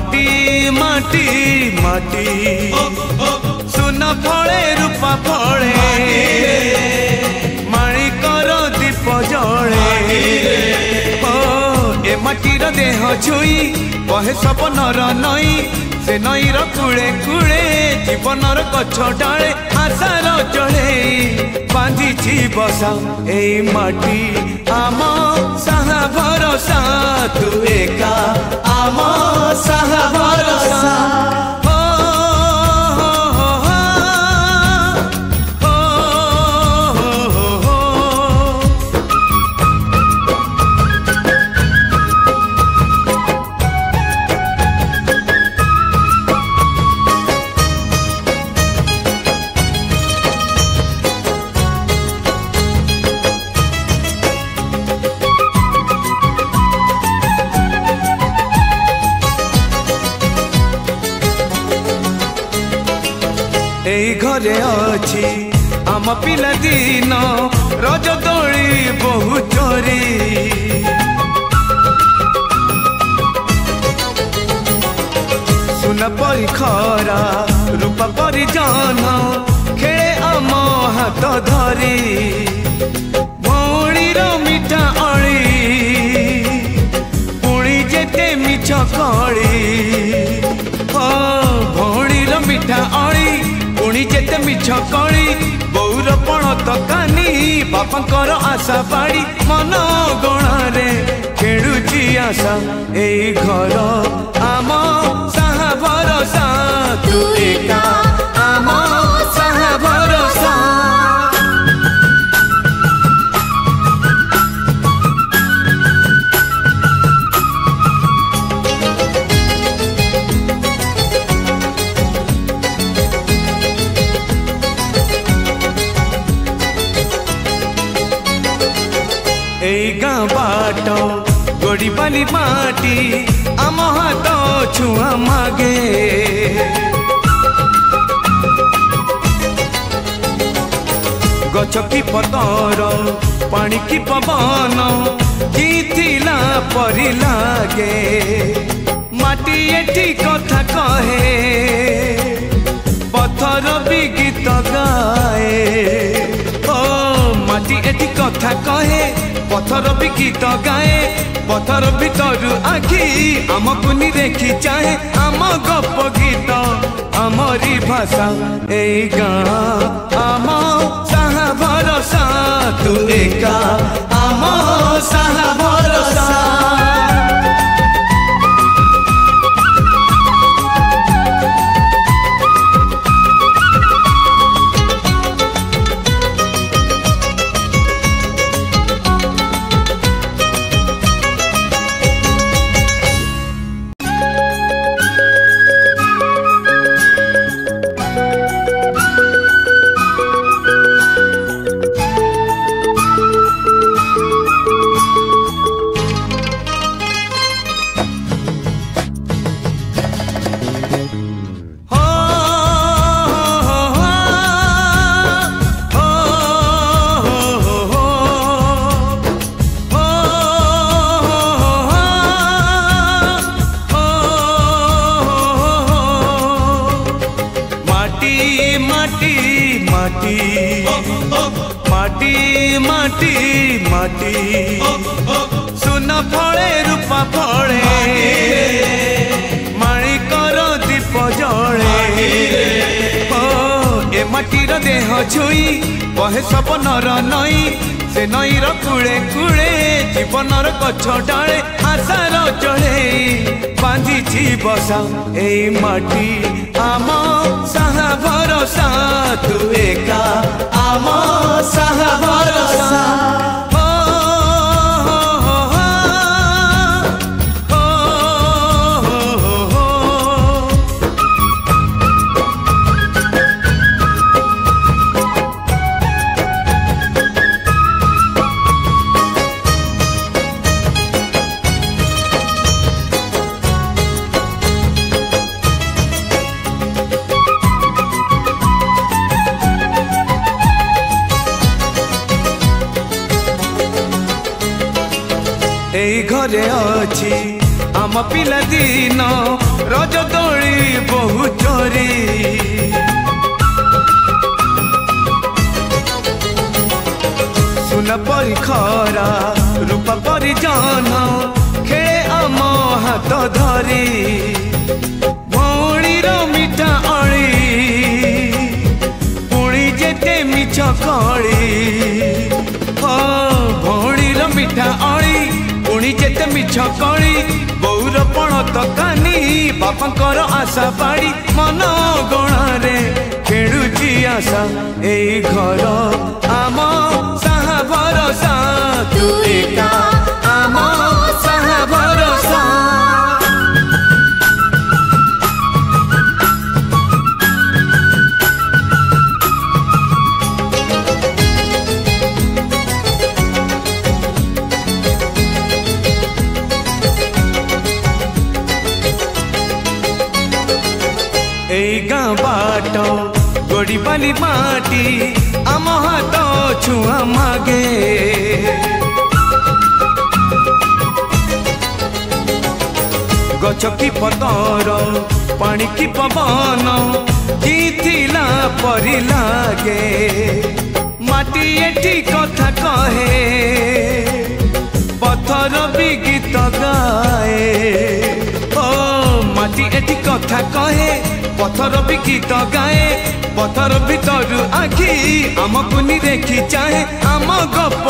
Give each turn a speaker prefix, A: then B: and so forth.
A: माटी माटी माटी सुन फले रूपा फले माणिकर दीप जले ए माटीर देह छुई कहे सपनर नई से नईर कूले कूले जीवनर गछ डाले आशार जड़े बांधी बसा ए माटी आम साहा भरोसा तू एका आम साहा भरोसा घरे अच्छी आम पिला दिन रज दोली बहु चोरी सुन परी खरा रूपा परी जान खेले आम हाथ धरी भौणीर मिठा अली पुणी जेते मिछ कली भौणीर मिठा अली पुणी जेते मिछ कली बौर पण तकानी बापांकर आशा बाड़ी मन गणारे खेलुची आशा ए घर आम साहा भरोसा तू एका आम साहा भरोसा गाँ बाट गोड़ी बाली माटी आम हाथ छुआ मागे गछ की पतर पानी की पवन जीथिला परी लागे माटी एठी कथा कहे पत्थर भी गीत गाए माटी एठी कथा कहे पत्थर भी गीत गाए पत्थर भीतर आखि आमको देखी चाहे आम गप गीत आमरी भाषा ए गाँ आम साहा भरोसा तू एका आम साहा भरोसा माटी माटी माटी सुन फले रूपा फले माणिकर दीप जले ए माटीर देह छुई कहे सपनर नई से नईर कूले कूले जीवनर गछ डाले आशार जड़े बांधी बसा ए माटी आम साहा भरोसा तू एका आम साहा भरोसा घरे अच्छी आम पिला दिन रज दोली बहु चोरी सुन परी खरा रूप परी जन खेले आम हाथ धरी भौणीर मिठा अली पुणी जेते मिछ कली भौणीर मिठा अली पुणी जेते मिछ कली बौर पण तकानी बापांकर आशा पाड़ी मन गणारे खेलुची आशा एई घर आम साहा भरोसा तू एका आम साहा भरोसा एई गाँ बाट गोड़ी बाली माटी आम हाथ छुआ मागे गछ की पतर पानी की पवन जीथिला परी लागे माटी एठी कथा कहे पत्थर भी गीत गाए माटी एठी कथा कहे पत्थर भी गीत गाए पत्थर भीतर आखि आम पुनी देखी चाहे आम गप